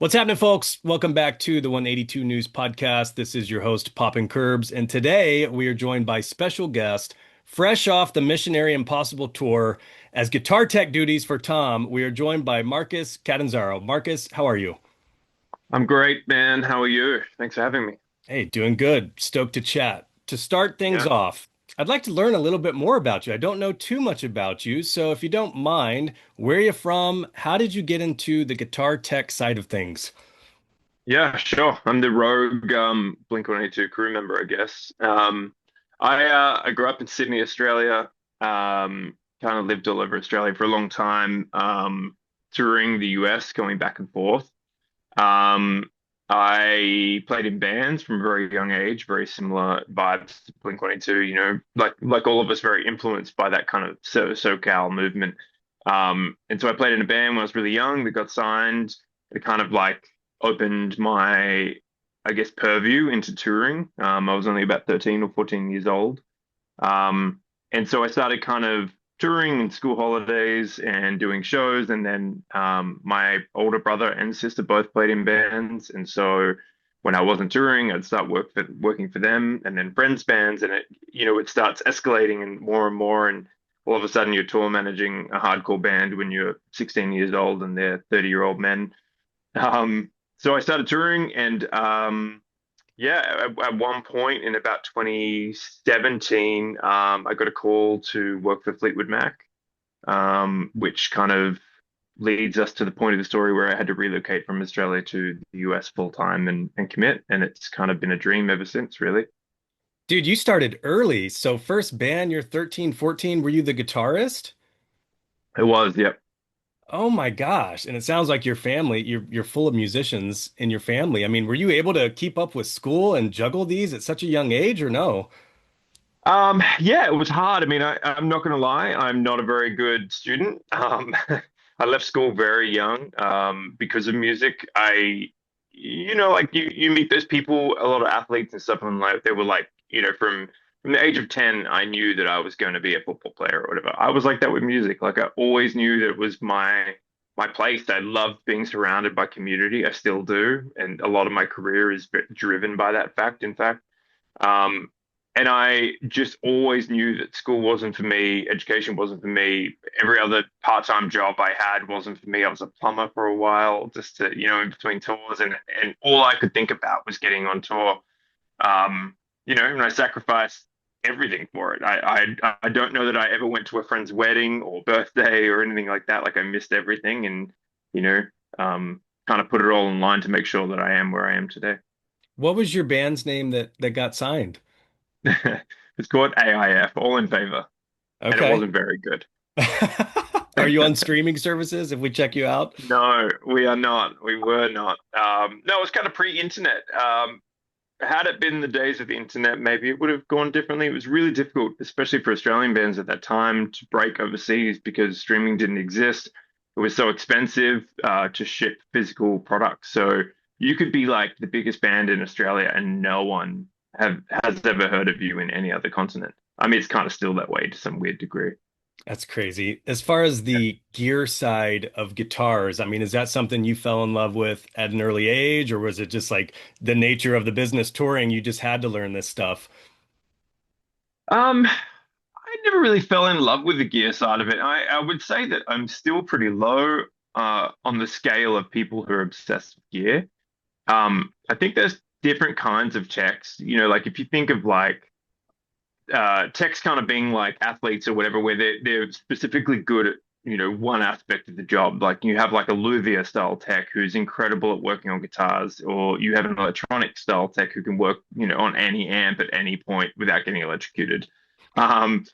What's happening, folks? Welcome back to the 182 News Podcast. This is your host, poppincurbs, and today we are joined by special guest, fresh off the Missionary Impossible tour, as guitar tech duties for Tom. We are joined by Marcus Catanzaro. Marcus, how are you? I'm great, man. How are you? Thanks for having me. Hey, doing good. Stoked to chat. To start things Yeah. off, I'd like to learn a little bit more about you. I don't know too much about you, so if you don't mind, where are you from? How did you get into the guitar tech side of things? Yeah, sure. I'm the rogue Blink-182 crew member, I guess. I grew up in Sydney, Australia. Kind of lived all over Australia for a long time, touring the US, going back and forth. Um, I played in bands from a very young age, very similar vibes to Blink-182, like all of us, very influenced by that kind of SoCal movement. And so I played in a band when I was really young that got signed. It kind of like opened my, I guess, purview into touring. I was only about 13 or 14 years old. And so I started kind of touring in school holidays and doing shows. And then my older brother and sister both played in bands. And so when I wasn't touring, I'd start working for them and then friends' bands. And it starts escalating and more. And all of a sudden you're tour managing a hardcore band when you're 16 years old and they're 30-year-old men. So I started touring and yeah, at one point in about 2017, I got a call to work for Fleetwood Mac, which kind of leads us to the point of the story where I had to relocate from Australia to the US full time and commit. And it's kind of been a dream ever since, really. Dude, you started early. So first band, you're 13, 14. Were you the guitarist? It was, yep. Oh my gosh. And it sounds like your family, you're full of musicians in your family. I mean, were you able to keep up with school and juggle these at such a young age or no? Yeah, it was hard. I mean, I'm not going to lie, I'm not a very good student. I left school very young because of music. Like you meet those people, a lot of athletes and stuff, and like they were like, from the age of 10, I knew that I was going to be a football player or whatever. I was like that with music. Like I always knew that it was my place. I loved being surrounded by community. I still do, and a lot of my career is driven by that fact. In fact. Um, and I just always knew that school wasn't for me, education wasn't for me. Every other part-time job I had wasn't for me. I was a plumber for a while, just to, in between tours, and all I could think about was getting on tour. And I sacrificed everything for it. I don't know that I ever went to a friend's wedding or birthday or anything like that. Like I missed everything, and you know, kind of put it all in line to make sure that I am where I am today. What was your band's name that got signed? It's called AIF, All in Favor, and it Okay. wasn't very good. Are you on streaming services if we check you out? No, we are not. We were not. No, it was kind of pre-internet. Had it been the days of the internet, maybe it would have gone differently. It was really difficult, especially for Australian bands at that time, to break overseas because streaming didn't exist. It was so expensive to ship physical products. So you could be like the biggest band in Australia and no one has ever heard of you in any other continent. I mean, it's kind of still that way to some weird degree. That's crazy. As far as the gear side of guitars, I mean, is that something you fell in love with at an early age, or was it just like the nature of the business touring? You just had to learn this stuff. I never really fell in love with the gear side of it. I would say that I'm still pretty low on the scale of people who are obsessed with gear. I think there's different kinds of techs. Like if you think of like techs kind of being like athletes or whatever, where they're specifically good at one aspect of the job. Like you have like a luthier style tech who's incredible at working on guitars, or you have an electronic style tech who can work on any amp at any point without getting electrocuted. Um,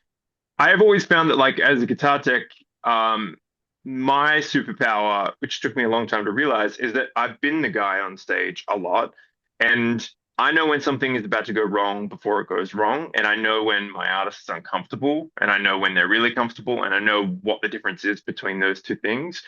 I have always found that, like, as a guitar tech, my superpower, which took me a long time to realize, is that I've been the guy on stage a lot, and I know when something is about to go wrong before it goes wrong, and I know when my artist is uncomfortable, and I know when they're really comfortable, and I know what the difference is between those two things.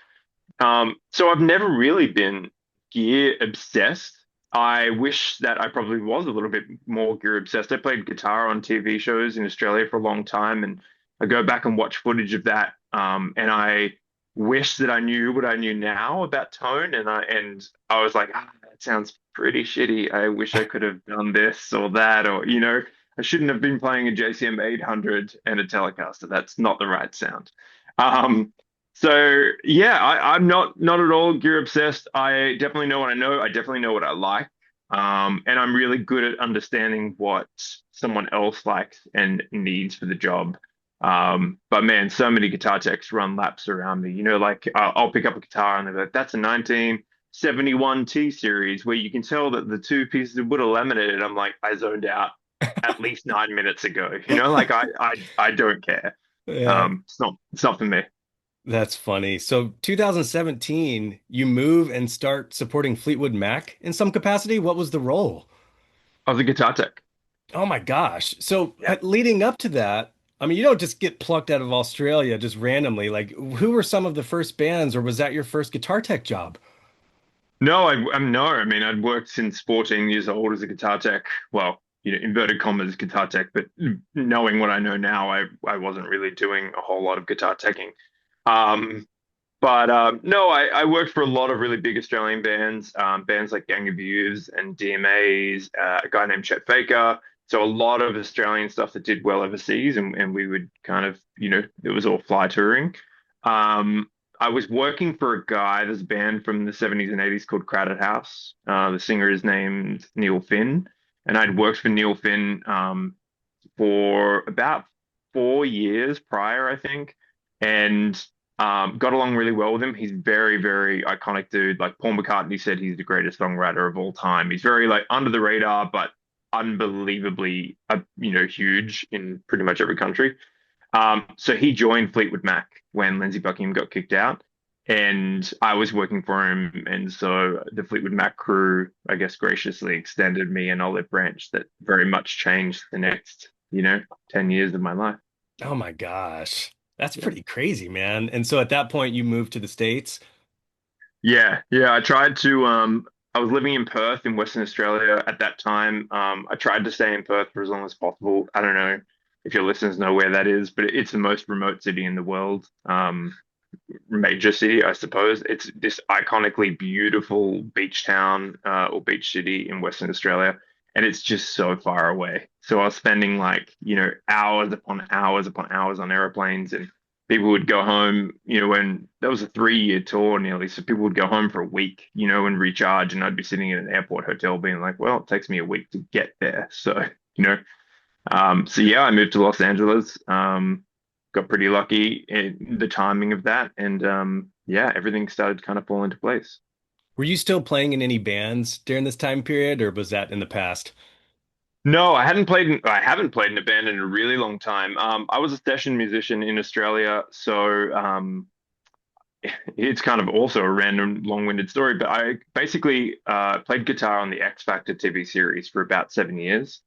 So I've never really been gear obsessed. I wish that I probably was a little bit more gear obsessed. I played guitar on TV shows in Australia for a long time, and I go back and watch footage of that. And I wish that I knew what I knew now about tone, and I was like, that sounds pretty shitty. I wish I could have done this or that, or I shouldn't have been playing a JCM 800 and a Telecaster. That's not the right sound. Um, so yeah, I'm not at all gear obsessed. I definitely know what I know. I definitely know what I like. And I'm really good at understanding what someone else likes and needs for the job. But man, so many guitar techs run laps around me. Like I'll pick up a guitar and they're like, that's a 1971 T series, where you can tell that the two pieces of wood are laminated. I'm like, I zoned out at least 9 minutes ago. Like I don't care. Yeah, It's not for me. that's funny. So 2017, you move and start supporting Fleetwood Mac in some capacity. What was the role? I was a guitar tech. Oh my gosh. So Yeah. leading up to that, I mean, you don't just get plucked out of Australia just randomly. Like, who were some of the first bands, or was that your first guitar tech job? No, no. I mean, I'd worked since 14 years old as a guitar tech. Well, inverted commas guitar tech, but knowing what I know now, I wasn't really doing a whole lot of guitar teching. Um, but no, I worked for a lot of really big Australian bands, bands like Gang of Youths and DMAs, a guy named Chet Faker. So a lot of Australian stuff that did well overseas, and we would kind of, it was all fly touring. Um, I was working for a guy, there's a band from the 70s and 80s called Crowded House. The singer is named Neil Finn, and I'd worked for Neil Finn for about 4 years prior, I think, and got along really well with him. He's very, very iconic dude. Like Paul McCartney said, he's the greatest songwriter of all time. He's very like under the radar, but unbelievably, huge in pretty much every country. So he joined Fleetwood Mac when Lindsey Buckingham got kicked out, and I was working for him. And so the Fleetwood Mac crew, I guess, graciously extended me an olive branch that very much changed the next, 10 years of my life. Oh my gosh. That's Yeah. pretty crazy, man. And so at that point, you moved to the States. Yeah, yeah. I was living in Perth in Western Australia at that time. I tried to stay in Perth for as long as possible. I don't know if your listeners know where that is, but it's the most remote city in the world. Major city, I suppose. It's this iconically beautiful beach town, or beach city in Western Australia, and it's just so far away. So I was spending like, hours upon hours upon hours on airplanes, and people would go home, when that was a 3-year tour nearly. So people would go home for a week, and recharge, and I'd be sitting in an airport hotel being like, well, it takes me a week to get there. So, so yeah, I moved to Los Angeles. Got pretty lucky in the timing of that, and yeah, everything started to kind of fall into place. Were you still playing in any bands during this time period, or was that in the past? No, I haven't played in a band in a really long time. I was a session musician in Australia, so it's kind of also a random, long-winded story. But I basically played guitar on the X Factor TV series for about 7 years.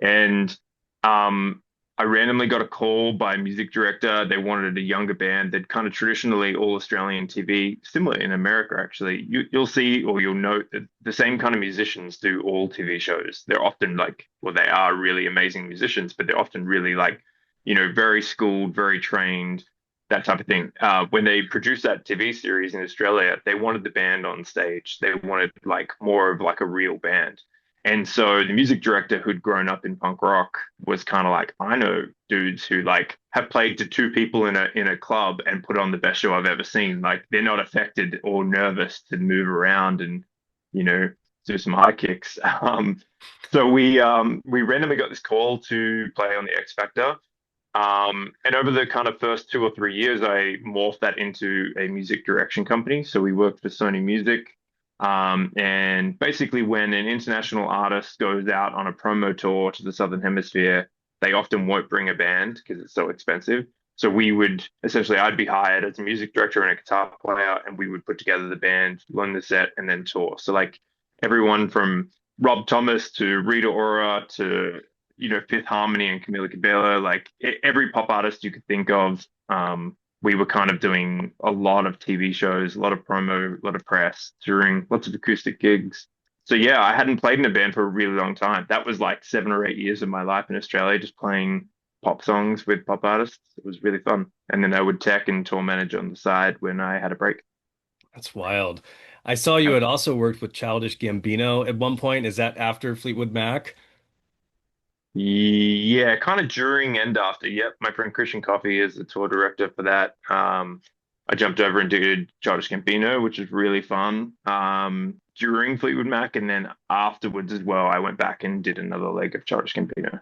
And um, I randomly got a call by a music director. They wanted a younger band. They'd kind of traditionally all Australian TV, similar in America, actually. You'll see or you'll note that the same kind of musicians do all TV shows. They're often like, well, they are really amazing musicians, but they're often really like, very schooled, very trained, that type of thing. When they produced that TV series in Australia, they wanted the band on stage. They wanted like more of like a real band. And so the music director who'd grown up in punk rock was kind of like, I know dudes who like have played to two people in a club and put on the best show I've ever seen. Like they're not affected or nervous to move around and, you know, do some high kicks. So we randomly got this call to play on the X Factor. And over the kind of first 2 or 3 years, I morphed that into a music direction company. So we worked for Sony Music. And basically, when an international artist goes out on a promo tour to the Southern Hemisphere, they often won't bring a band because it's so expensive. So we would essentially, I'd be hired as a music director and a guitar player, and we would put together the band, learn the set, and then tour. So like everyone from Rob Thomas to Rita Ora to Fifth Harmony and Camila Cabello, like every pop artist you could think of. We were kind of doing a lot of TV shows, a lot of promo, a lot of press, touring, lots of acoustic gigs. So yeah, I hadn't played in a band for a really long time. That was like 7 or 8 years of my life in Australia, just playing, pop songs with pop artists. It was really fun. And then I would tech and tour manage on the side when I had a break. That's wild. I saw you Yep. had also worked with Childish Gambino at one point. Is that after Fleetwood Mac? Yeah, kind of during and after. Yep, my friend Christian Coffey is the tour director for that. I jumped over and did Childish Gambino, which was really fun. During Fleetwood Mac, and then afterwards as well, I went back and did another leg of Childish Gambino.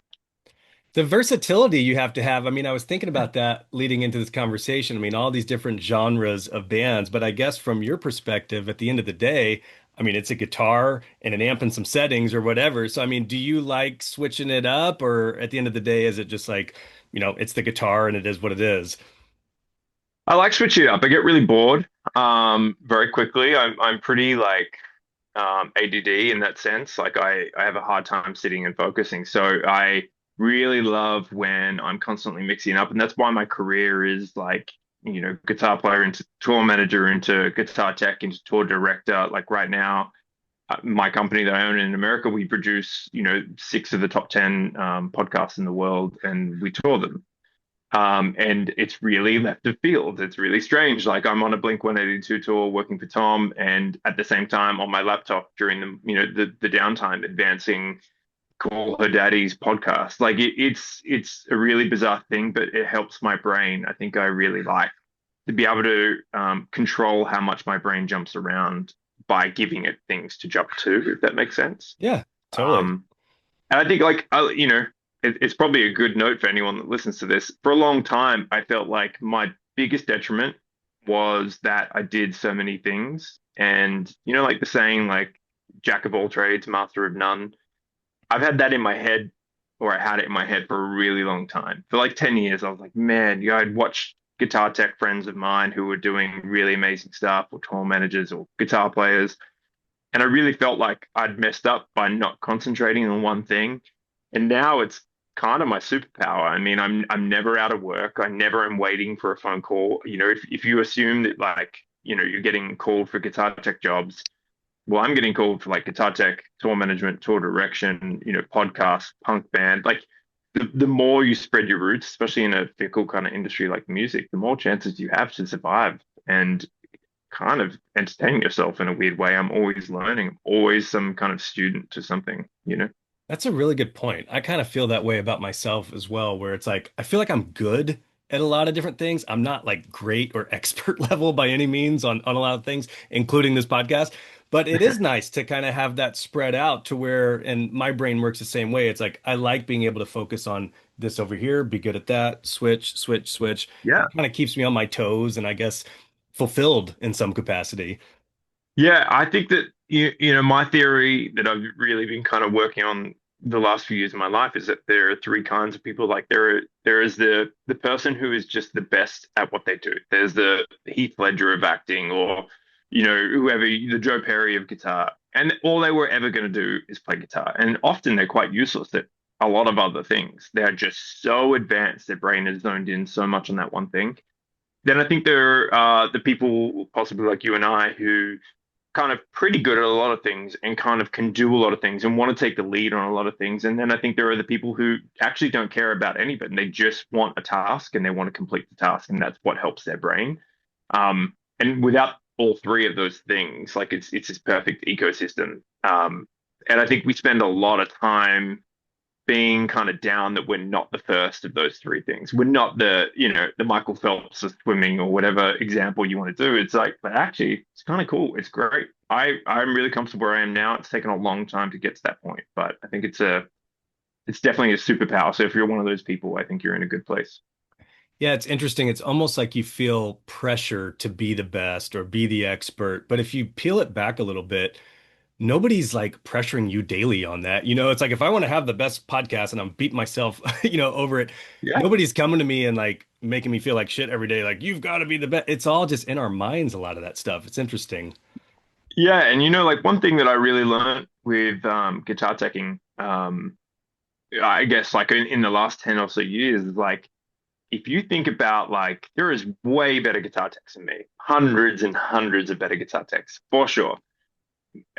The versatility you have to have. I mean, I was thinking about that leading into this conversation. I mean, all these different genres of bands, but I guess from your perspective, at the end of the day, I mean, it's a guitar and an amp and some settings or whatever. So, I mean, do you like switching it up, or at the end of the day, is it just like, it's the guitar and it is what it is? I like switching it up. I get really bored very quickly. I'm pretty like ADD in that sense. Like I have a hard time sitting and focusing. So I really love when I'm constantly mixing up, and that's why my career is like, guitar player into tour manager into guitar tech into tour director. Like right now, my company that I own in America, we produce, six of the top 10 podcasts in the world, and we tour them. And it's really left of field. It's really strange. Like I'm on a Blink 182 tour working for Tom, and at the same time on my laptop during the downtime advancing Call Her Daddy's podcast. Like it's a really bizarre thing, but it helps my brain. I think I really like to be able to control how much my brain jumps around by giving it things to jump to, if that makes sense. Yeah, totally. Um, and I think it's probably a good note for anyone that listens to this. For a long time, I felt like my biggest detriment was that I did so many things. And like the saying, like jack of all trades, master of none. I've had that in my head, or I had it in my head for a really long time. For like 10 years, I was like, man, I'd watch guitar tech friends of mine who were doing really amazing stuff, or tour managers or guitar players. And I really felt like I'd messed up by not concentrating on one thing. And now it's kind of my superpower. I mean, I'm never out of work. I never am waiting for a phone call. If you assume that like, you're getting called for guitar tech jobs, well, I'm getting called for like guitar tech, tour management, tour direction, podcast, punk band. Like the more you spread your roots, especially in a fickle kind of industry like music, the more chances you have to survive and kind of entertain yourself in a weird way. I'm always learning, I'm always some kind of student to something. That's a really good point. I kind of feel that way about myself as well, where it's like I feel like I'm good at a lot of different things. I'm not like great or expert level by any means on a lot of things, including this podcast. But it is nice to kind of have that spread out to where, and my brain works the same way. It's like I like being able to focus on this over here, be good at that, switch, switch, switch. Yeah. It kind of keeps me on my toes and I guess fulfilled in some capacity. Yeah, I think that my theory that I've really been kind of working on the last few years of my life is that there are three kinds of people. Like there is the person who is just the best at what they do. There's the Heath Ledger of acting, or whoever, the Joe Perry of guitar, and all they were ever going to do is play guitar. And often they're quite useless at a lot of other things. They're just so advanced, their brain is zoned in so much on that one thing. Then I think there are the people possibly like you and I who kind of pretty good at a lot of things and kind of can do a lot of things and want to take the lead on a lot of things. And then I think there are the people who actually don't care about any of it and they just want a task and they want to complete the task, and that's what helps their brain. And without all three of those things, like it's this perfect ecosystem. And I think we spend a lot of time being kind of down that we're not the first of those three things. We're not the Michael Phelps of swimming or whatever example you want to do. It's like, but actually, it's kind of cool. It's great. I'm really comfortable where I am now. It's taken a long time to get to that point, but I think it's definitely a superpower. So if you're one of those people, I think you're in a good place. Yeah, it's interesting. It's almost like you feel pressure to be the best or be the expert. But if you peel it back a little bit, nobody's like pressuring you daily on that. It's like if I want to have the best podcast and I'm beating myself, over it, Yeah. nobody's coming to me and like making me feel like shit every day. Like, you've got to be the best. It's all just in our minds, a lot of that stuff. It's interesting. Yeah, and like one thing that I really learned with guitar teching, I guess like in the last 10 or so years, is like if you think about like there is way better guitar techs than me, hundreds and hundreds of better guitar techs for sure.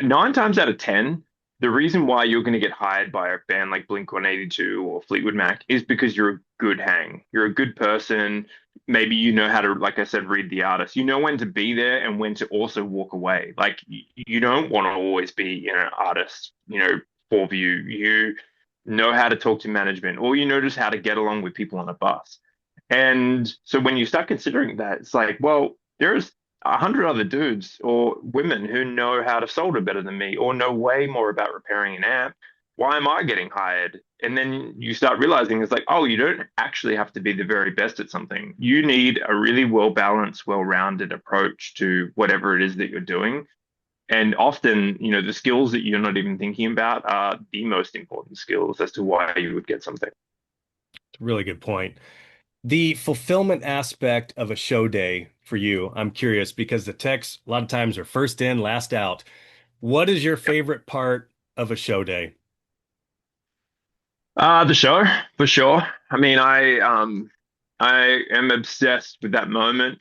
Nine times out of 10, the reason why you're going to get hired by a band like Blink-182 or Fleetwood Mac is because you're a good hang. You're a good person. Maybe you know how to, like I said, read the artist. You know when to be there and when to also walk away. Like you don't want to always be, artist, for view. You know how to talk to management, or you know just how to get along with people on a bus. And so when you start considering that, it's like, well, there's 100 other dudes or women who know how to solder better than me or know way more about repairing an amp. Why am I getting hired? And then you start realizing it's like, oh, you don't actually have to be the very best at something. You need a really well balanced, well rounded approach to whatever it is that you're doing. And often, the skills that you're not even thinking about are the most important skills as to why you would get something. Really good point. The fulfillment aspect of a show day for you, I'm curious because the techs a lot of times are first in, last out. What is your favorite part of a show day? The show for sure. I mean, I am obsessed with that moment.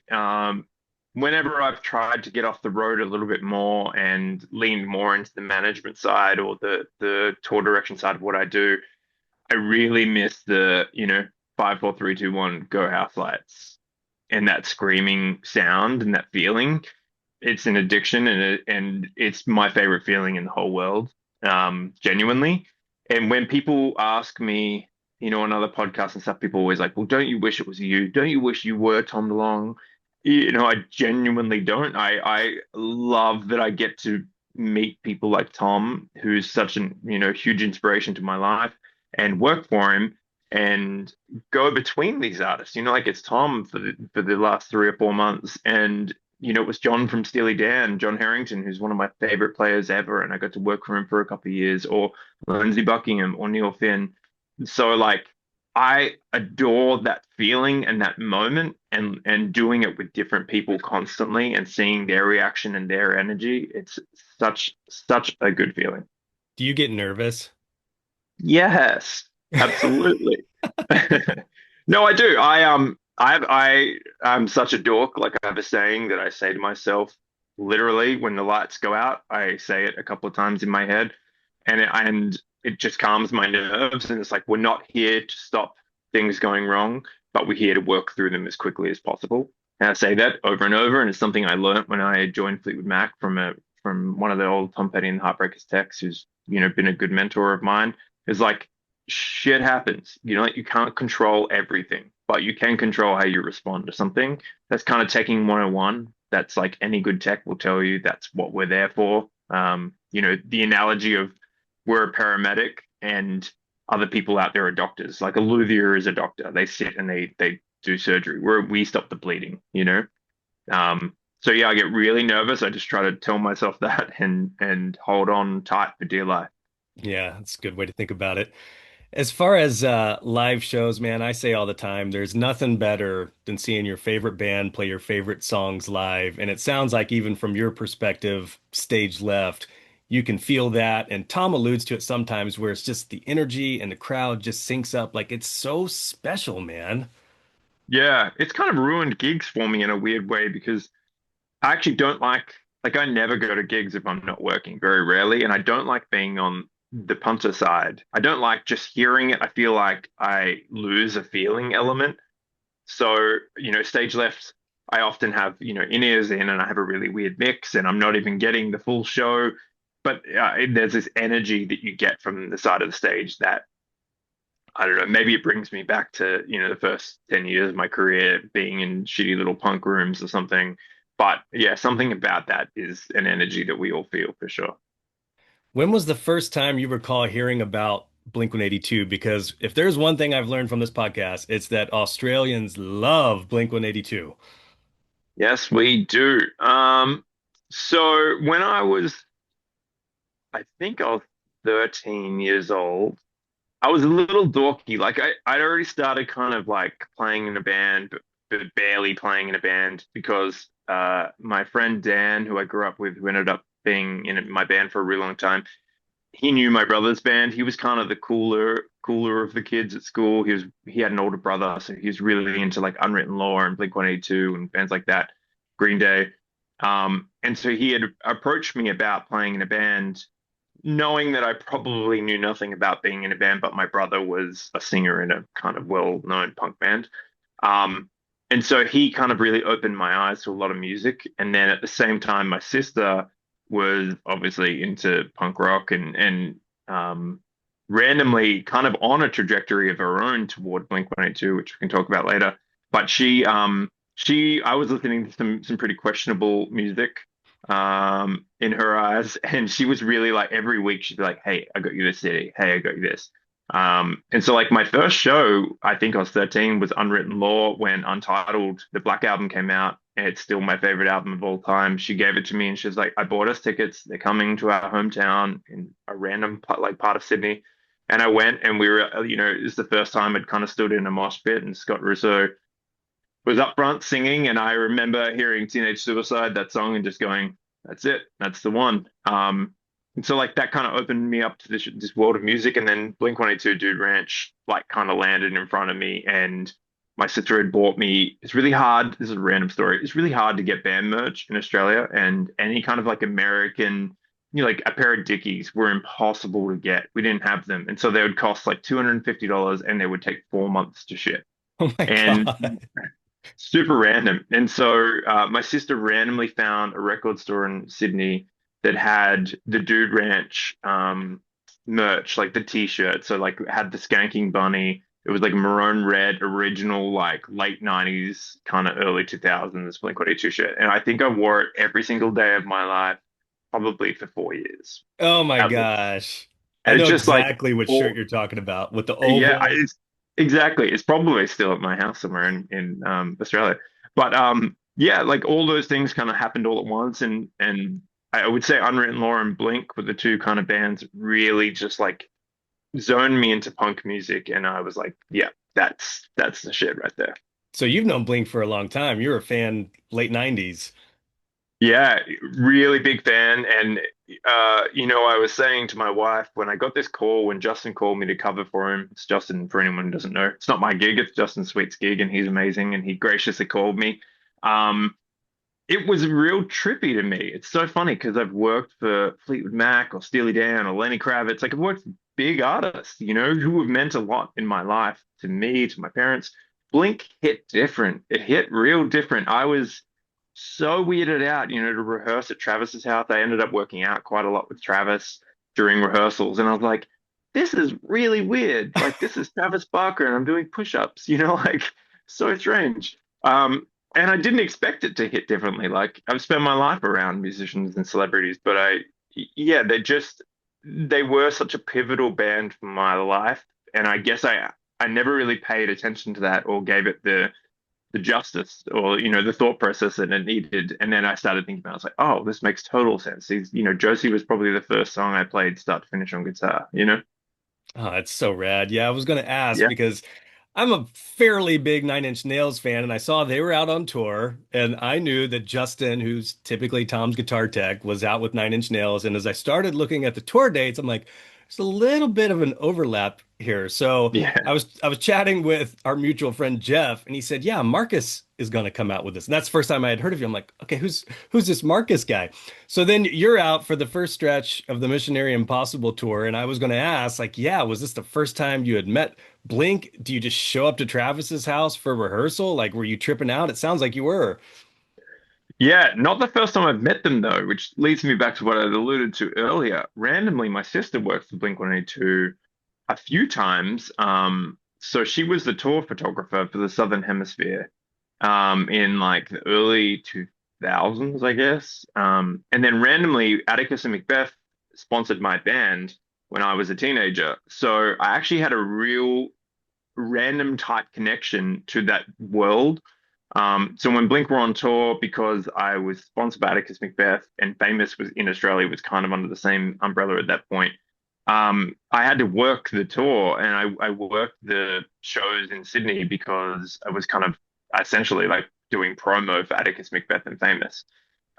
Whenever I've tried to get off the road a little bit more and leaned more into the management side or the tour direction side of what I do, I really miss the, 5, 4, 3, 2, 1, go house lights and that screaming sound and that feeling. It's an addiction and it's my favorite feeling in the whole world, genuinely. And when people ask me, on other podcasts and stuff, people always like, well, don't you wish it was you? Don't you wish you were Tom DeLonge? I genuinely don't. I love that I get to meet people like Tom, who's such an, huge inspiration to my life, and work for him and go between these artists. Like it's Tom for the last 3 or 4 months, and it was John from Steely Dan, John Harrington, who's one of my favorite players ever, and I got to work for him for a couple of years, or Lindsey Buckingham or Neil Finn. So like I adore that feeling and that moment and doing it with different people constantly and seeing their reaction and their energy. It's such a good feeling. Do you get nervous? Yes, absolutely. No, I do. I'm such a dork. Like I have a saying that I say to myself, literally, when the lights go out, I say it a couple of times in my head, and it just calms my nerves. And it's like we're not here to stop things going wrong, but we're here to work through them as quickly as possible. And I say that over and over, and it's something I learned when I joined Fleetwood Mac from one of the old Tom Petty and the Heartbreakers techs, who's been a good mentor of mine. Is like shit happens. Like you can't control everything, but you can control how you respond to something. That's kind of teching 101. That's like any good tech will tell you that's what we're there for. The analogy of we're a paramedic and other people out there are doctors. Like a luthier is a doctor. They sit and they do surgery. We stop the bleeding. So yeah, I get really nervous. I just try to tell myself that and hold on tight for dear life. Yeah, that's a good way to think about it. As far as live shows, man, I say all the time, there's nothing better than seeing your favorite band play your favorite songs live. And it sounds like even from your perspective, stage left, you can feel that. And Tom alludes to it sometimes where it's just the energy and the crowd just syncs up. Like it's so special, man. Yeah, it's kind of ruined gigs for me in a weird way because I actually don't like I never go to gigs if I'm not working, very rarely, and I don't like being on the punter side. I don't like just hearing it. I feel like I lose a feeling element. So, stage left, I often have, in-ears in and I have a really weird mix and I'm not even getting the full show. But there's this energy that you get from the side of the stage that I don't know, maybe it brings me back to, the first 10 years of my career being in shitty little punk rooms or something. But yeah, something about that is an energy that we all feel for sure. When was the first time you recall hearing about Blink-182? Because if there's one thing I've learned from this podcast, it's that Australians love Blink-182. Yes, we do. So when I think I was 13 years old, I was a little dorky. Like I'd already started kind of like playing in a band, but barely playing in a band because my friend Dan, who I grew up with, who ended up being in my band for a really long time, he knew my brother's band. He was kind of the cooler of the kids at school. He had an older brother, so he was really into like Unwritten Law and Blink-182 and bands like that, Green Day. And so he had approached me about playing in a band knowing that I probably knew nothing about being in a band, but my brother was a singer in a kind of well-known punk band. Um, and so he kind of really opened my eyes to a lot of music. And then at the same time, my sister was obviously into punk rock and randomly kind of on a trajectory of her own toward Blink-182, which we can talk about later. But I was listening to some pretty questionable music in her eyes, and she was really like every week she'd be like, "Hey, I got you this CD. Hey, I got you this." And so like my first show, I think I was 13, was Unwritten Law when Untitled, the Black Album came out. And it's still my favorite album of all time. She gave it to me and she was like, I bought us tickets. They're coming to our hometown in a random part of Sydney. And I went and we were, it was the first time I'd kind of stood in a mosh pit and Scott Russo was up front singing. And I remember hearing Teenage Suicide, that song, and just going, that's it. That's the one. And so like that kind of opened me up to this world of music. And then Blink-182 Dude Ranch like kind of landed in front of me. And my sister had bought me, it's really hard. This is a random story. It's really hard to get band merch in Australia, and any kind of like American, like a pair of Dickies were impossible to get. We didn't have them. And so they would cost like $250 and they would take 4 months to ship. Oh my And God. super random. And so my sister randomly found a record store in Sydney that had the Dude Ranch merch, like the t-shirt. So like it had the skanking bunny. It was like maroon red, original, like late 90s, kind of early 2000s Blink-182 shirt. And I think I wore it every single day of my life, probably for 4 years Oh my at least. gosh. I And it's know just like, exactly what shirt all, you're talking about with the yeah, oval. exactly. It's probably still at my house somewhere in Australia. But yeah, like all those things kind of happened all at once, and I would say Unwritten Law and Blink were the two kind of bands that really just like zoned me into punk music, and I was like, yeah, that's the shit right there. So you've known Blink for a long time. You're a fan late 90s. Yeah, really big fan. And I was saying to my wife when I got this call when Justin called me to cover for him. It's Justin, for anyone who doesn't know. It's not my gig, it's Justin Sweet's gig, and he's amazing. And he graciously called me. Um, it was real trippy to me. It's so funny because I've worked for Fleetwood Mac or Steely Dan or Lenny Kravitz. Like I've worked with big artists, who have meant a lot in my life, to me, to my parents. Blink hit different. It hit real different. I was so weirded out, to rehearse at Travis's house. I ended up working out quite a lot with Travis during rehearsals, and I was like, this is really weird. Like this is Travis Barker, and I'm doing push-ups, like so strange. And I didn't expect it to hit differently. Like I've spent my life around musicians and celebrities, but yeah, they were such a pivotal band for my life, and I guess I never really paid attention to that or gave it the justice or the thought process that it needed. And then I started thinking about it. I was like, oh, this makes total sense. Josie was probably the first song I played start to finish on guitar. Oh, it's so rad. Yeah, I was going to ask Yeah. because I'm a fairly big Nine Inch Nails fan, and I saw they were out on tour, and I knew that Justin, who's typically Tom's guitar tech, was out with Nine Inch Nails. And as I started looking at the tour dates, I'm like, there's a little bit of an overlap here. So Yeah. I was chatting with our mutual friend Jeff, and he said, "Yeah, Marcus is going to come out with this." And that's the first time I had heard of you. I'm like, "Okay, who's this Marcus guy?" So then you're out for the first stretch of the Missionary Impossible tour, and I was going to ask, like, yeah, was this the first time you had met Blink? Do you just show up to Travis's house for rehearsal? Like, were you tripping out? It sounds like you were. Yeah, not the first time I've met them though, which leads me back to what I alluded to earlier. Randomly, my sister worked for Blink-182 a few times. So she was the tour photographer for the Southern Hemisphere, in like the early 2000s, I guess. And then randomly, Atticus and Macbeth sponsored my band when I was a teenager. So I actually had a real random type connection to that world. So when Blink were on tour, because I was sponsored by Atticus Macbeth and Famous was in Australia, was kind of under the same umbrella at that point. I had to work the tour and I worked the shows in Sydney because I was kind of essentially like doing promo for Atticus Macbeth and Famous.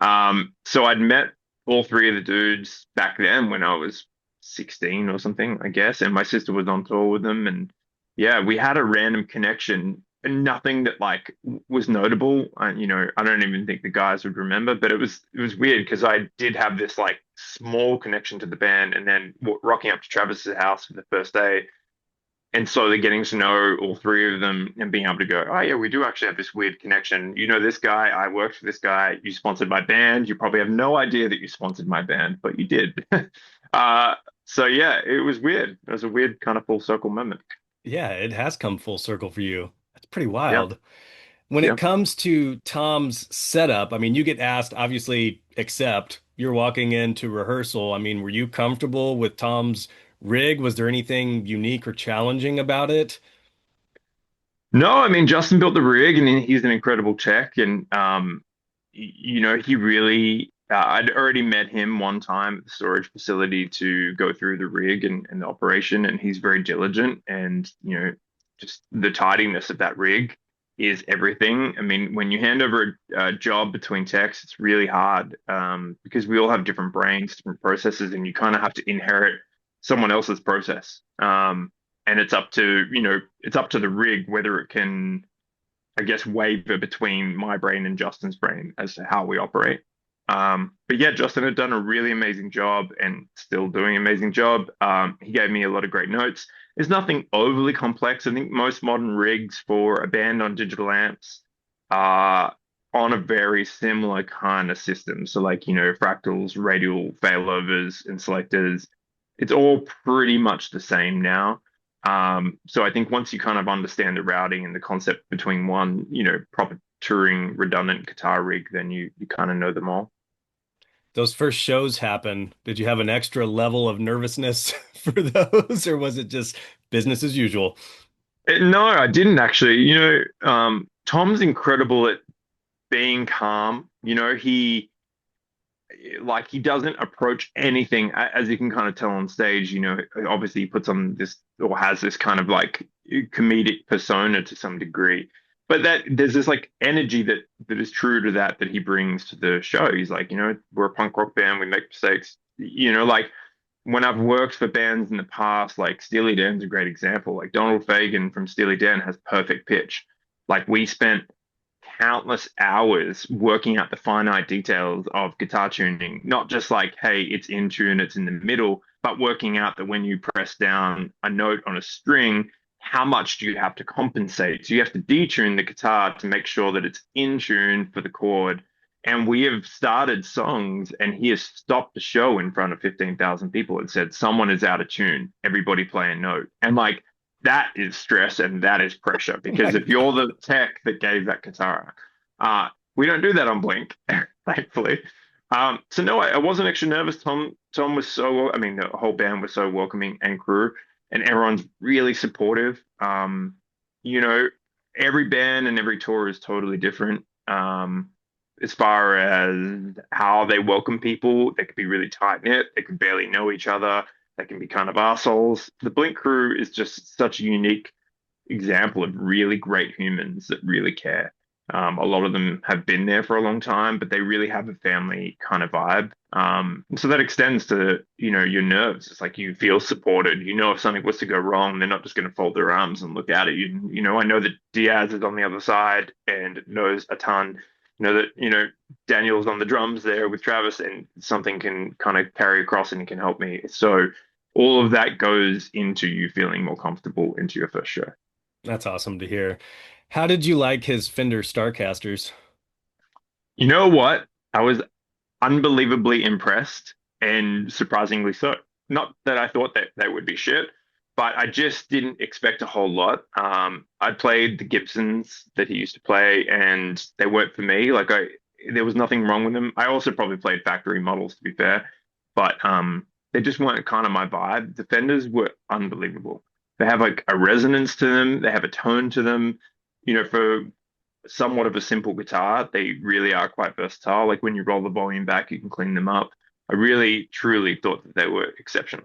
So I'd met all three of the dudes back then when I was 16 or something, I guess, and my sister was on tour with them, and yeah, we had a random connection nothing that like was notable. And I don't even think the guys would remember, but it was weird because I did have this like small connection to the band, and then rocking up to Travis's house for the first day and slowly getting to know all three of them and being able to go, oh yeah, we do actually have this weird connection. You know this guy, I worked for this guy, you sponsored my band. You probably have no idea that you sponsored my band, but you did. Uh, so yeah, it was weird. It was a weird kind of full circle moment. Yeah, it has come full circle for you. That's pretty Yeah, wild. When it yeah. comes to Tom's setup, I mean, you get asked, obviously, accept. You're walking into rehearsal. I mean, were you comfortable with Tom's rig? Was there anything unique or challenging about it? No, I mean Justin built the rig, and he's an incredible tech, and he really. I'd already met him one time at the storage facility to go through the rig and the operation, and he's very diligent, and just the tidiness of that rig is everything. I mean, when you hand over a job between techs, it's really hard because we all have different brains, different processes, and you kind of have to inherit someone else's process. And it's up to the rig whether it can, I guess, waver between my brain and Justin's brain as to how we operate. But yeah, Justin had done a really amazing job and still doing an amazing job. He gave me a lot of great notes. There's nothing overly complex. I think most modern rigs for a band on digital amps are on a very similar kind of system. So like, fractals, radial failovers, and selectors, it's all pretty much the same now. So I think once you kind of understand the routing and the concept between one, proper touring redundant guitar rig, then you kind of know them all. Those first shows happen. Did you have an extra level of nervousness for those, or was it just business as usual? No, I didn't actually. Tom's incredible at being calm. He doesn't approach anything as you can kind of tell on stage. Obviously he puts on this or has this kind of like comedic persona to some degree, but that there's this like energy that is true to that he brings to the show. He's like, we're a punk rock band, we make mistakes. Like when I've worked for bands in the past, like Steely Dan's a great example. Like Donald Fagen from Steely Dan has perfect pitch. Like we spent countless hours working out the finite details of guitar tuning, not just like, hey, it's in tune, it's in the middle, but working out that when you press down a note on a string, how much do you have to compensate? So you have to detune the guitar to make sure that it's in tune for the chord. And we have started songs, and he has stopped the show in front of 15,000 people and said, someone is out of tune, everybody play a note. And like, that is stress and that is pressure Oh my because if you're God. the tech that gave that guitar, we don't do that on Blink, thankfully. So no, I wasn't actually nervous. Tom was so, I mean, the whole band was so welcoming and crew, and everyone's really supportive. You know, every band and every tour is totally different. As far as how they welcome people, they could be really tight knit. They could barely know each other. They can be kind of assholes. The Blink crew is just such a unique example of really great humans that really care. A lot of them have been there for a long time, but they really have a family kind of vibe. And so that extends to, your nerves. It's like you feel supported. If something was to go wrong, they're not just going to fold their arms and look at it. I know that Diaz is on the other side and knows a ton. Daniel's on the drums there with Travis, and something can kind of carry across and it can help me. So all of that goes into you feeling more comfortable into your first show. That's awesome to hear. How did you like his Fender Starcasters? You know what? I was unbelievably impressed and surprisingly so. Not that I thought that they would be shit, but I just didn't expect a whole lot. I played the Gibsons that he used to play, and they weren't for me. There was nothing wrong with them. I also probably played factory models, to be fair, but they just weren't kind of my vibe. The Fenders were unbelievable. They have like a resonance to them. They have a tone to them. For somewhat of a simple guitar, they really are quite versatile. Like when you roll the volume back, you can clean them up. I really, truly thought that they were exceptional.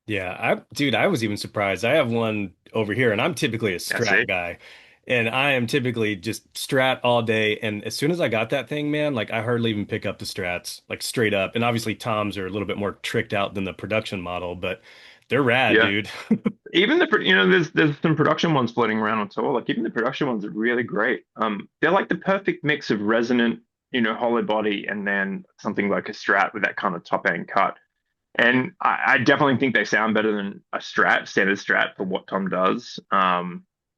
Yeah, dude, I was even surprised. I have one over here, and I'm typically a Yeah, Strat see? guy, and I am typically just Strat all day. And as soon as I got that thing, man, like I hardly even pick up the Strats, like straight up. And obviously, Toms are a little bit more tricked out than the production model, but they're rad, Yeah. dude. even there's some production ones floating around on tour. Like even the production ones are really great. They're like the perfect mix of resonant, hollow body, and then something like a Strat with that kind of top end cut. And I definitely think they sound better than a Strat, standard Strat for what Tom does.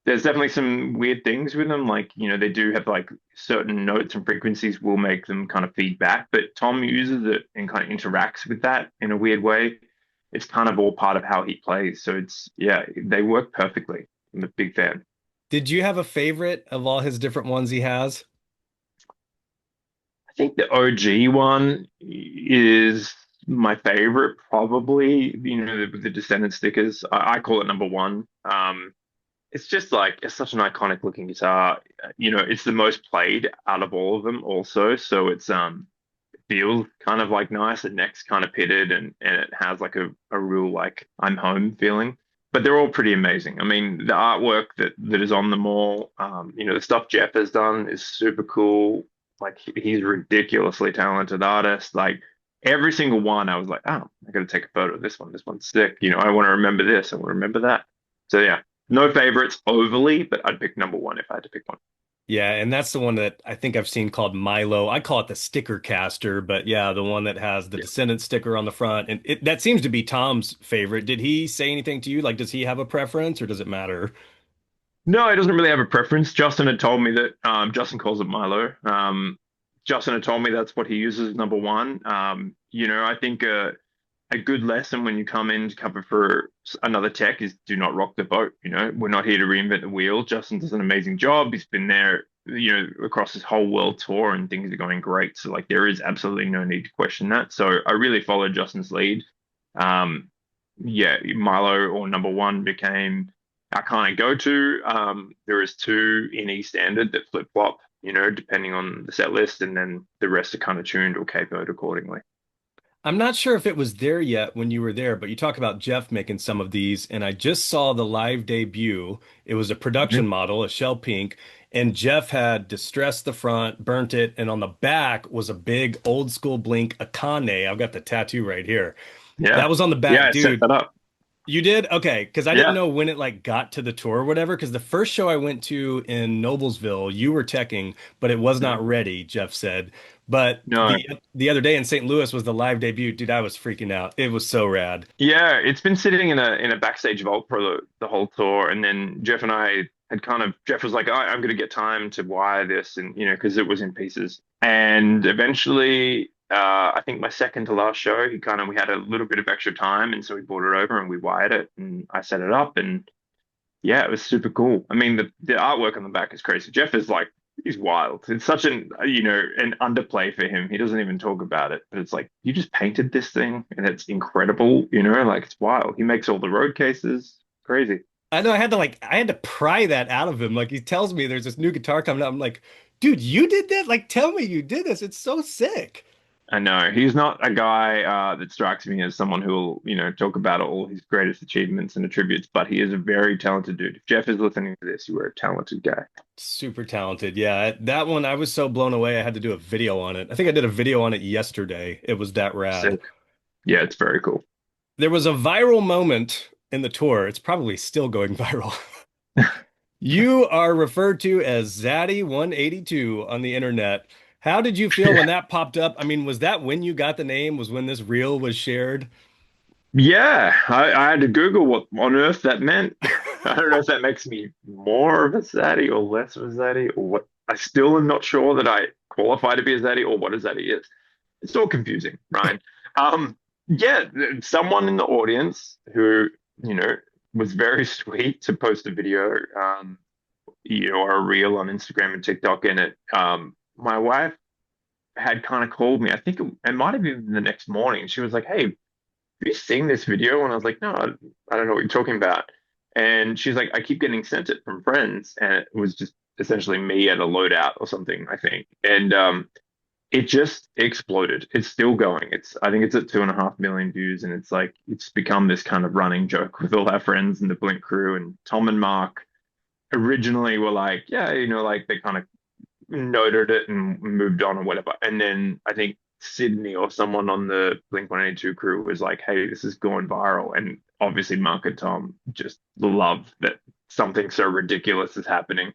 There's definitely some weird things with them, like they do have like certain notes and frequencies will make them kind of feedback, but Tom uses it and kind of interacts with that in a weird way. It's kind of all part of how he plays. So it's yeah, they work perfectly. I'm a big fan. Did you have a favorite of all his different ones he has? I think the OG one is my favorite, probably. The Descendant stickers. I call it number one. It's just like it's such an iconic looking guitar. It's the most played out of all of them, also. So it feels kind of like nice. The neck's kind of pitted, and it has like a real like I'm home feeling. But they're all pretty amazing. I mean, the artwork that is on them all, the stuff Jeff has done is super cool. Like he's a ridiculously talented artist. Like every single one, I was like, oh, I got to take a photo of this one. This one's sick. I want to remember this. I want to remember that. So yeah, no favorites overly, but I'd pick number one if I had to pick one. Yeah, and that's the one that I think I've seen called Milo. I call it the sticker caster, but yeah, the one that has the Yeah. Descendant sticker on the front. And that seems to be Tom's favorite. Did he say anything to you? Like, does he have a preference or does it matter? No, he doesn't really have a preference. Justin had told me that Justin calls it Milo. Justin had told me that's what he uses as number one. I think a good lesson when you come in to cover for another tech is do not rock the boat. We're not here to reinvent the wheel. Justin does an amazing job. He's been there, across his whole world tour and things are going great. So like there is absolutely no need to question that. So I really followed Justin's lead. Um, yeah, Milo or number one became our kind of go-to. There is two in E standard that flip-flop, depending on the set list, and then the rest are kind of tuned or capoed accordingly. I'm not sure if it was there yet when you were there, but you talk about Jeff making some of these, and I just saw the live debut. It was a production Mhm. model, a shell pink, and Jeff had distressed the front, burnt it, and on the back was a big old school Blink Akane. I've got the tattoo right here. That Yeah. was on the Yeah, back, I set dude. that up. You did? Okay, because I didn't Yeah. know when it like got to the tour or whatever. Because the first show I went to in Noblesville, you were teching, but it was Mhm. not ready, Jeff said. But No. the other day in St. Louis was the live debut. Dude, I was freaking out. It was so rad. Yeah, it's been sitting in a backstage vault for the whole tour, and then Jeff and I had kind of Jeff was like, I'm going to get time to wire this, and because it was in pieces, and eventually, I think my second to last show, we had a little bit of extra time, and so we brought it over and we wired it, and I set it up, and yeah, it was super cool. I mean, the artwork on the back is crazy. Jeff is like, he's wild. It's such an underplay for him. He doesn't even talk about it, but it's like, you just painted this thing and it's incredible, like it's wild. He makes all the road cases. Crazy. I know I had to pry that out of him. Like he tells me there's this new guitar coming out. I'm like, dude, you did that? Like, tell me you did this. It's so sick. I know he's not a guy that strikes me as someone who will, talk about all his greatest achievements and attributes, but he is a very talented dude. If Jeff is listening to this, you are a talented guy. Super talented. Yeah, that one I was so blown away. I had to do a video on it. I think I did a video on it yesterday. It was that rad. Sick. Yeah, it's very cool. There was a viral moment in the tour. It's probably still going viral. You are referred to as Zaddy 182 on the internet. How did you feel when that popped up? I mean, was that when you got the name? Was when this reel was shared? Yeah, I had to Google what on earth that meant. I don't know if that makes me more of a zaddy or less of a zaddy or what. I still am not sure that I qualify to be a zaddy or what a zaddy is. It's all confusing, right? Yeah, someone in the audience who, you know, was very sweet to post a video, or a reel on Instagram and TikTok in it. My wife had kind of called me. I think it might have been the next morning. She was like, "Hey, you seen this video?" And I was like, no, I don't know what you're talking about. And she's like, I keep getting sent it from friends. And it was just essentially me at a loadout or something, I think. And it just exploded. It's still going. I think it's at 2.5 million views. And it's like, it's become this kind of running joke with all our friends and the Blink crew. And Tom and Mark originally were like, yeah, like they kind of noted it and moved on or whatever. And then I think Sydney or someone on the Blink-182 crew was like, "Hey, this is going viral," and obviously Mark and Tom just love that something so ridiculous is happening.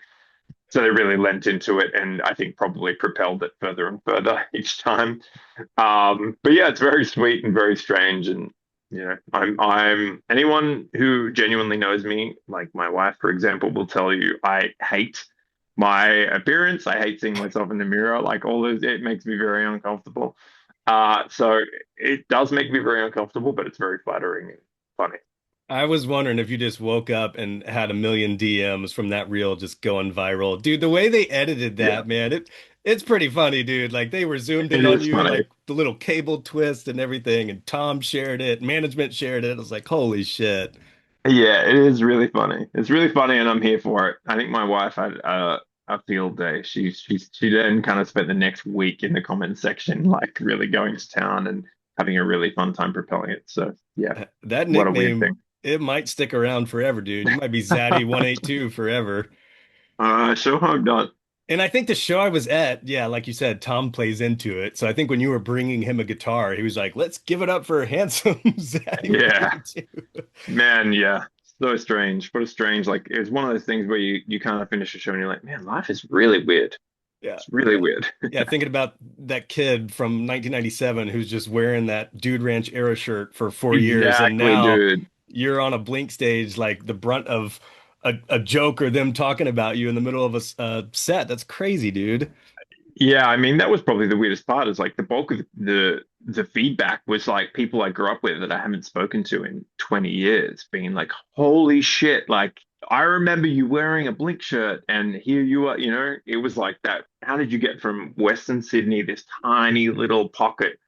So they really lent into it, and I think probably propelled it further and further each time. But yeah, it's very sweet and very strange, and I'm anyone who genuinely knows me, like my wife, for example, will tell you I hate my appearance. I hate seeing myself in the mirror. Like all those, it makes me very uncomfortable. So it does make me very uncomfortable, but it's very flattering and funny. I was wondering if you just woke up and had a million DMs from that reel just going viral. Dude, the way they edited Yeah, that, man, it's pretty funny, dude. Like they were zoomed in it on is you, funny. like the little cable twist and everything, and Tom shared it, management shared it. I was like, holy shit. Yeah, it is really funny. It's really funny, and I'm here for it. I think my wife had a field day. She then kind of spent the next week in the comments section, like really going to town and having a really fun time propelling it. So yeah, That what a weird nickname, thing. it might stick around forever, dude. You might be Zaddy 182 forever. Sure hope not. And I think the show I was at, yeah, like you said, Tom plays into it. So I think when you were bringing him a guitar, he was like, let's give it up for handsome Zaddy Yeah, 182. man, yeah. So strange. What a strange, like it's one of those things where you kind of finish a show and you're like, man, life is really weird. Yeah. It's really Yeah. weird. Yeah. Thinking about that kid from 1997 who's just wearing that Dude Ranch era shirt for 4 years. And Exactly, now dude. you're on a Blink stage, like the brunt of a joke or them talking about you in the middle of a set. That's crazy, dude. Yeah, I mean that was probably the weirdest part is like the bulk of the feedback was like people I grew up with that I haven't spoken to in 20 years being like, "Holy shit, like I remember you wearing a Blink shirt and here you are, it was like that. How did you get from Western Sydney, this tiny little pocket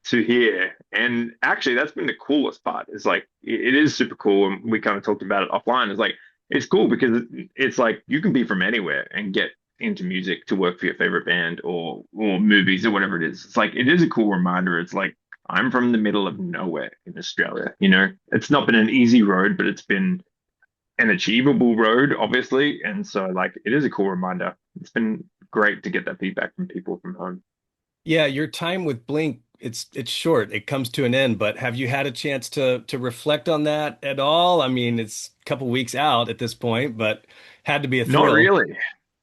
to here?" And actually that's been the coolest part. Is like it is super cool and we kind of talked about it offline. It's like it's cool because it's like you can be from anywhere and get into music to work for your favorite band or movies or whatever it is. It's like it is a cool reminder. It's like I'm from the middle of nowhere in Australia. It's not been an easy road, but it's been an achievable road, obviously. And so like it is a cool reminder. It's been great to get that feedback from people from home. Yeah, your time with Blink, it's short. It comes to an end, but have you had a chance to reflect on that at all? I mean, it's a couple weeks out at this point, but had to be a Not thrill. really.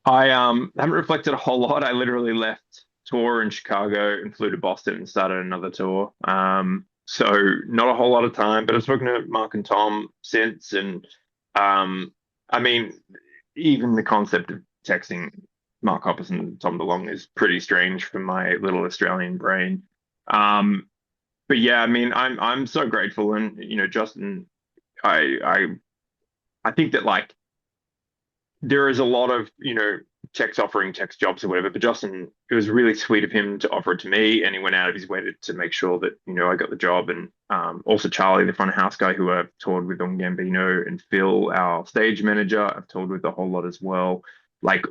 I haven't reflected a whole lot. I literally left tour in Chicago and flew to Boston and started another tour. So not a whole lot of time, but I've spoken to Mark and Tom since, and I mean, even the concept of texting Mark Hoppus and Tom DeLonge is pretty strange for my little Australian brain. Um, but yeah, I mean, I'm so grateful, and Justin, I think that like there is a lot of, techs offering techs jobs or whatever, but Justin, it was really sweet of him to offer it to me, and he went out of his way to make sure that, I got the job. And also Charlie, the front of house guy who I've toured with on Gambino, and Phil, our stage manager, I've toured with a whole lot as well. Like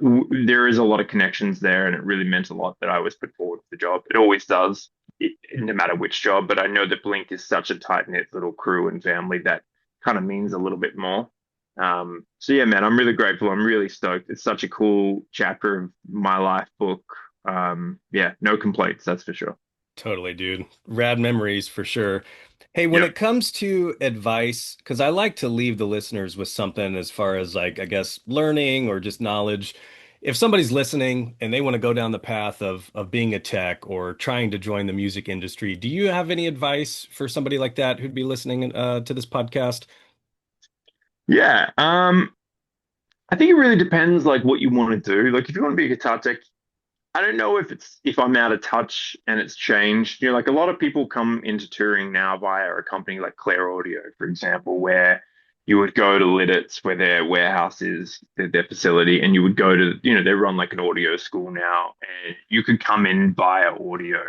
there is a lot of connections there, and it really meant a lot that I was put forward for the job. It always does, no matter which job, but I know that Blink is such a tight-knit little crew and family that kind of means a little bit more. So yeah, man, I'm really grateful. I'm really stoked. It's such a cool chapter of my life book. Yeah, no complaints, that's for sure. Totally, dude. Rad memories for sure. Hey, when Yep. it comes to advice, because I like to leave the listeners with something as far as like, I guess, learning or just knowledge. If somebody's listening and they want to go down the path of being a tech or trying to join the music industry, do you have any advice for somebody like that who'd be listening to this podcast? Yeah. I think it really depends like what you want to do. Like if you want to be a guitar tech, I don't know if I'm out of touch and it's changed. Like a lot of people come into touring now via a company like Claire Audio, for example, where you would go to Lidditz, where their warehouse is, their facility, and you would go to, they run like an audio school now, and you could come in via audio,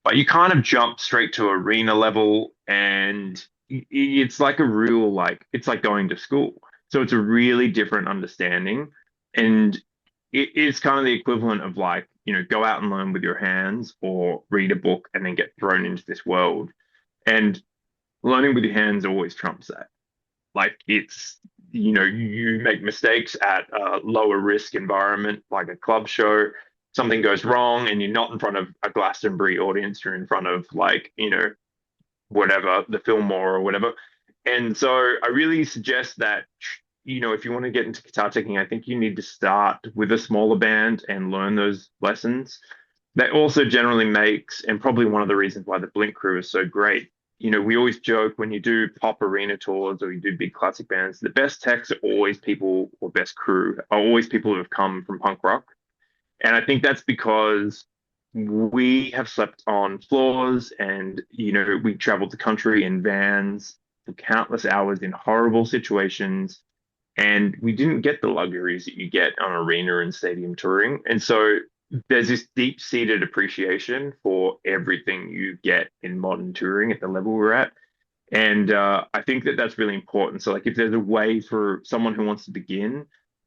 but you kind of jump straight to arena level, and it's like a real like it's like going to school. So it's a really different understanding, and it is kind of the equivalent of like, go out and learn with your hands or read a book and then get thrown into this world. And learning with your hands always trumps that. Like it's, you make mistakes at a lower risk environment, like a club show. something goes wrong and you're not in front of a Glastonbury audience, you're in front of like, whatever, the Fillmore or whatever. And so I really suggest that, if you want to get into guitar teching, I think you need to start with a smaller band and learn those lessons. That also generally makes, and probably one of the reasons why the Blink crew is so great. We always joke when you do pop arena tours or you do big classic bands, the best techs are always people, or best crew are always people who have come from punk rock. And I think that's because we have slept on floors and, we traveled the country in vans for countless hours in horrible situations. And we didn't get the luxuries that you get on arena and stadium touring. And so there's this deep-seated appreciation for everything you get in modern touring at the level we're at. And I think that that's really important. So, like, if there's a way for someone who wants to begin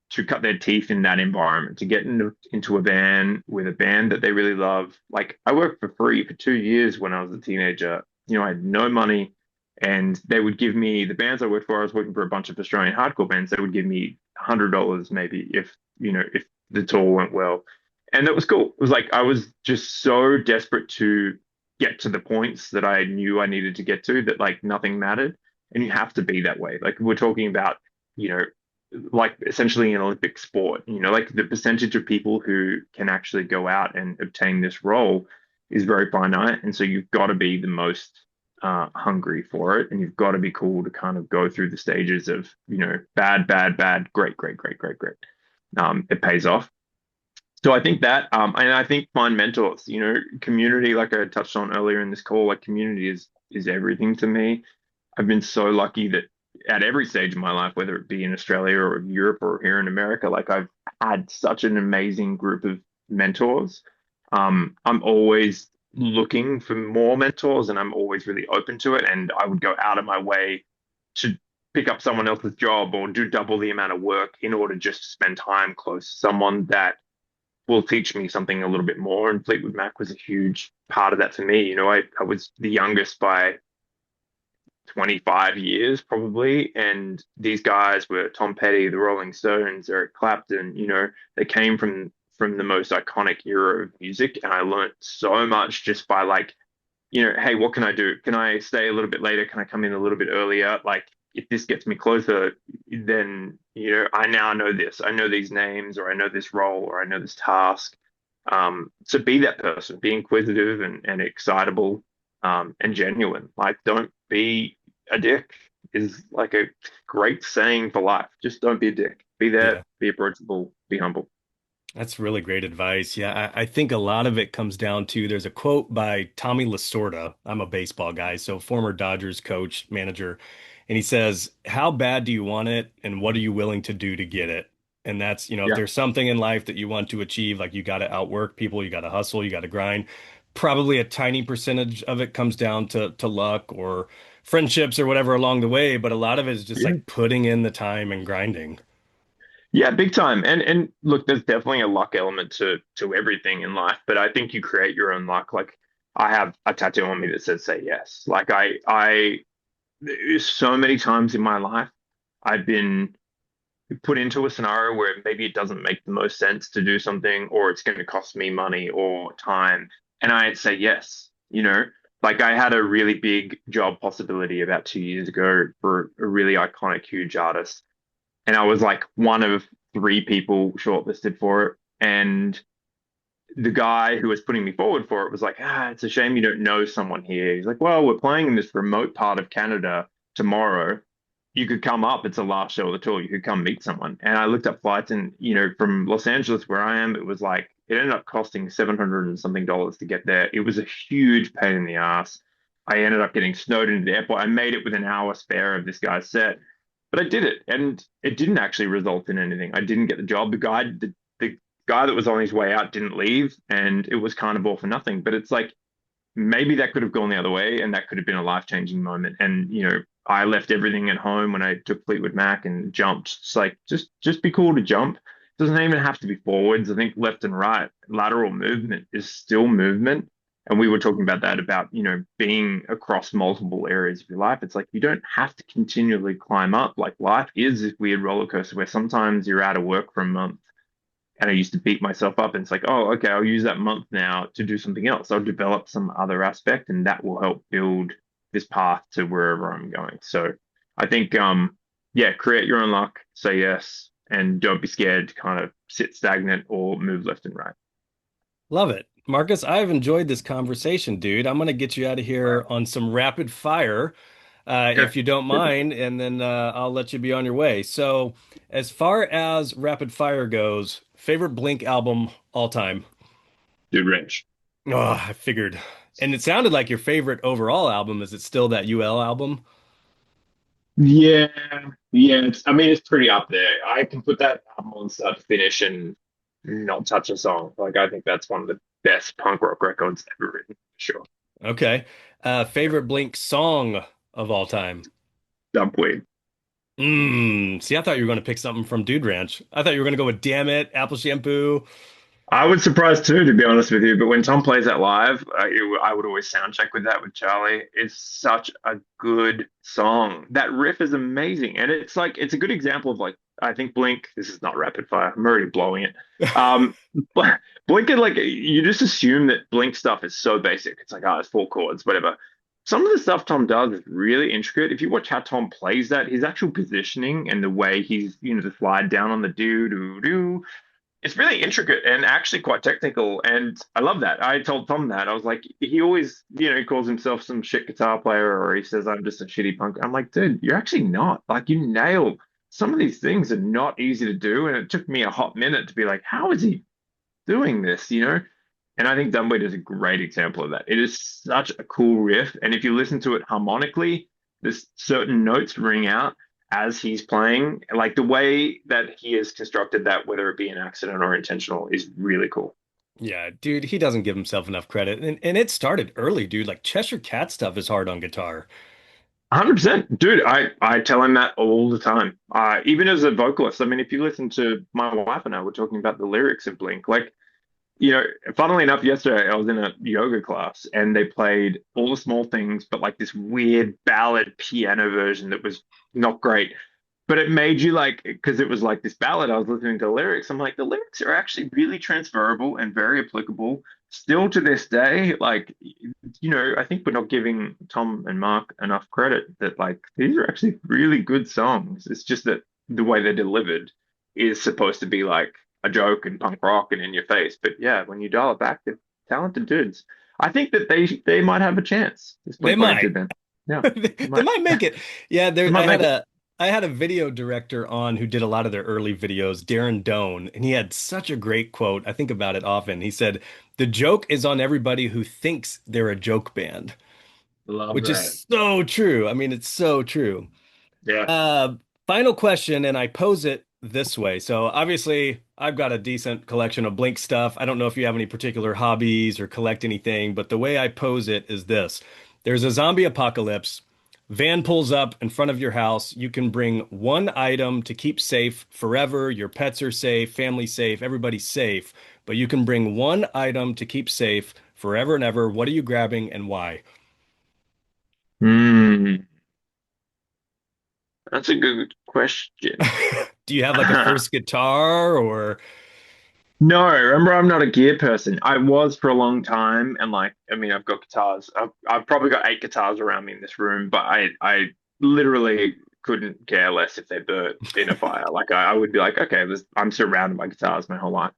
to cut their teeth in that environment, to get into a van with a band that they really love. Like, I worked for free for 2 years when I was a teenager. I had no money, and they would give me the bands I worked for. I was working for a bunch of Australian hardcore bands. They would give me $100 maybe if the tour went well. And that was cool. It was like I was just so desperate to get to the points that I knew I needed to get to that like nothing mattered. And you have to be that way. Like we're talking about, you know, like essentially an Olympic sport, like the percentage of people who can actually go out and obtain this role is very finite. And so you've got to be the most hungry for it. And you've got to be cool to kind of go through the stages of, bad, bad, bad, great, great, great, great, great. It pays off. So I think that, and I think find mentors, community, like I touched on earlier in this call, like community is everything to me. I've been so lucky that at every stage of my life, whether it be in Australia or Europe or here in America, like I've had such an amazing group of mentors. I'm always looking for more mentors and I'm always really open to it. And I would go out of my way to pick up someone else's job or do double the amount of work in order just to spend time close to someone that will teach me something a little bit more. And Fleetwood Mac was a huge part of that for me. I was the youngest by 25 years probably. And these guys were Tom Petty, the Rolling Stones, Eric Clapton, they came from the most iconic era of music. And I learned so much just by like, hey, what can I do? Can I stay a little bit later? Can I come in a little bit earlier? Like if this gets me closer, then, I now know this. I know these names, or I know this role, or I know this task. So be that person, be inquisitive and excitable, and genuine. Like, don't be a dick is like a great saying for life. Just don't be a dick. Be there, Yeah. be approachable, be humble. That's really great advice. Yeah, I think a lot of it comes down to there's a quote by Tommy Lasorda. I'm a baseball guy, so former Dodgers coach, manager, and he says, "How bad do you want it, and what are you willing to do to get it?" And that's, if Yeah. there's something in life that you want to achieve, like you got to outwork people, you got to hustle, you got to grind. Probably a tiny percentage of it comes down to luck or friendships or whatever along the way, but a lot of it is just Yeah. like putting in the time and grinding. Yeah, big time. And look, there's definitely a luck element to everything in life, but I think you create your own luck. Like I have a tattoo on me that says say yes. Like I there's so many times in my life I've been put into a scenario where maybe it doesn't make the most sense to do something or it's going to cost me money or time. And I'd say yes. Like I had a really big job possibility about 2 years ago for a really iconic, huge artist. And I was like one of three people shortlisted for it. And the guy who was putting me forward for it was like, it's a shame you don't know someone here. He's like, well, we're playing in this remote part of Canada tomorrow. You could come up. It's the last show of the tour. You could come meet someone. And I looked up flights and, from Los Angeles, where I am, it was like, it ended up costing 700 and something dollars to get there. It was a huge pain in the ass. I ended up getting snowed into the airport. I made it with an hour spare of this guy's set, but I did it. And it didn't actually result in anything. I didn't get the job. The guy that was on his way out didn't leave and it was kind of all for nothing. But it's like maybe that could have gone the other way and that could have been a life-changing moment. And I left everything at home when I took Fleetwood Mac and jumped. It's like just be cool to jump. It doesn't even have to be forwards. I think left and right, lateral movement is still movement. And we were talking about that about, being across multiple areas of your life. It's like you don't have to continually climb up. Like life is this weird roller coaster where sometimes you're out of work for a month And I used to beat myself up, and it's like, oh, okay, I'll use that month now to do something else. I'll develop some other aspect, and that will help build this path to wherever I'm going. So I think, yeah, create your own luck, say yes, and don't be scared to kind of sit stagnant or move left and right. Love it. Marcus, I've enjoyed this conversation, dude. I'm going to get you out of here on some rapid fire, Okay. if you don't mind, and then I'll let you be on your way. So, as far as rapid fire goes, favorite Blink album all time? Dude, Wrench. Oh, I figured. And it sounded like your favorite overall album. Is it still that UL album? Yeah, yeah. I mean, it's pretty up there. I can put that album on start to finish and not touch a song. Like, I think that's one of the best punk rock records ever written, for sure. Okay. Favorite Blink song of all time? Dumpweed. See, I thought you were going to pick something from Dude Ranch. I thought you were going to go with Damn It, Apple Shampoo. I was surprised too, to be honest with you. But when Tom plays that live, I would always sound check with that with Charlie. It's such a good song. That riff is amazing, and it's like it's a good example of like I think Blink. This is not rapid fire. I'm already blowing it. But Blink is like you just assume that Blink stuff is so basic. It's like it's four chords, whatever. Some of the stuff Tom does is really intricate. If you watch how Tom plays that, his actual positioning and the way he's the slide down on the do do do, it's really intricate and actually quite technical, and I love that. I told Tom that. I was like, he always, he calls himself some shit guitar player, or he says I'm just a shitty punk. I'm like, dude, you're actually not. Like, you nail some of these things are not easy to do, and it took me a hot minute to be like, how is he doing this? And I think Dumbwaiter is a great example of that. It is such a cool riff, and if you listen to it harmonically, there's certain notes ring out as he's playing. Like the way that he has constructed that, whether it be an accident or intentional, is really cool. Yeah, dude, he doesn't give himself enough credit. And it started early, dude. Like Cheshire Cat stuff is hard on guitar. 100%. Dude, I tell him that all the time. Even as a vocalist, I mean, if you listen to my wife and I were talking about the lyrics of Blink, like, you know, funnily enough, yesterday I was in a yoga class and they played All the Small Things, but like this weird ballad piano version that was not great. But it made you like, because it was like this ballad, I was listening to the lyrics. I'm like, the lyrics are actually really transferable and very applicable still to this day. Like, I think we're not giving Tom and Mark enough credit that like these are actually really good songs. It's just that the way they're delivered is supposed to be like a joke and punk rock and in your face. But yeah, when you dial it back, they're talented dudes. I think that they might have a chance. This They Blink might. 182 band. Yeah, they They might. might make it. Yeah, They there might make it. I had a video director on who did a lot of their early videos, Darren Doan, and he had such a great quote. I think about it often. He said, "The joke is on everybody who thinks they're a joke band," Love which that. is so true. I mean, it's so true. Yeah. Uh, Final question, and I pose it this way. So obviously, I've got a decent collection of Blink stuff. I don't know if you have any particular hobbies or collect anything, but the way I pose it is this. There's a zombie apocalypse. Van pulls up in front of your house. You can bring one item to keep safe forever. Your pets are safe, family safe, everybody's safe. But you can bring one item to keep safe forever and ever. What are you grabbing and why? Hmm. That's a good question. Do you have like a first guitar or No, remember, I'm not a gear person. I was for a long time, and like, I mean, I've got guitars. I've probably got 8 guitars around me in this room, but I literally couldn't care less if they burnt in a fire. Like, I would be like, okay, I'm surrounded by guitars my whole life.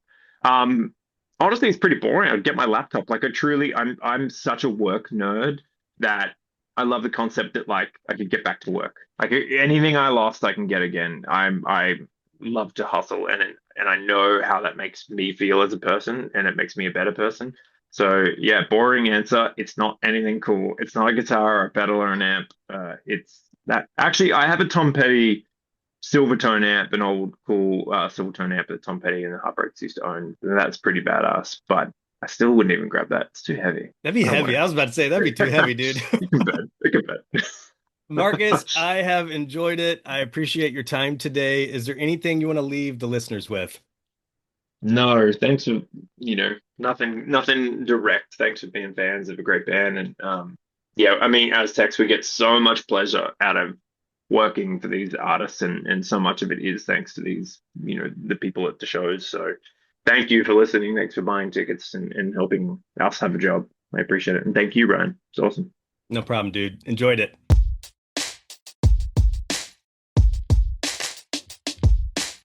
Um, Honestly, it's pretty boring. I'd get my laptop. Like, I'm such a work nerd that I love the concept that like I could get back to work. Like anything I lost, I can get again. I love to hustle, and I know how that makes me feel as a person, and it makes me a better person. So yeah, boring answer. It's not anything cool. It's not a guitar or a pedal or an amp. It's that actually I have a Tom Petty Silvertone amp, an old cool Silvertone amp that Tom Petty and the Heartbreaks used to own. That's pretty badass, but I still wouldn't even grab that. It's too heavy. that'd be I don't heavy. want I was about to say that'd be too heavy, it. dude. You can bet. You can Marcus, bet. I have enjoyed it. I appreciate your time today. Is there anything you want to leave the listeners with? No, thanks for, nothing direct. Thanks for being fans of a great band. And yeah, I mean, as techs, we get so much pleasure out of working for these artists, and so much of it is thanks to these, the people at the shows. So Thank you for listening. Thanks for buying tickets and helping us have a job. I appreciate it. And thank you, Ryan. It's awesome. No problem, dude. Enjoyed it.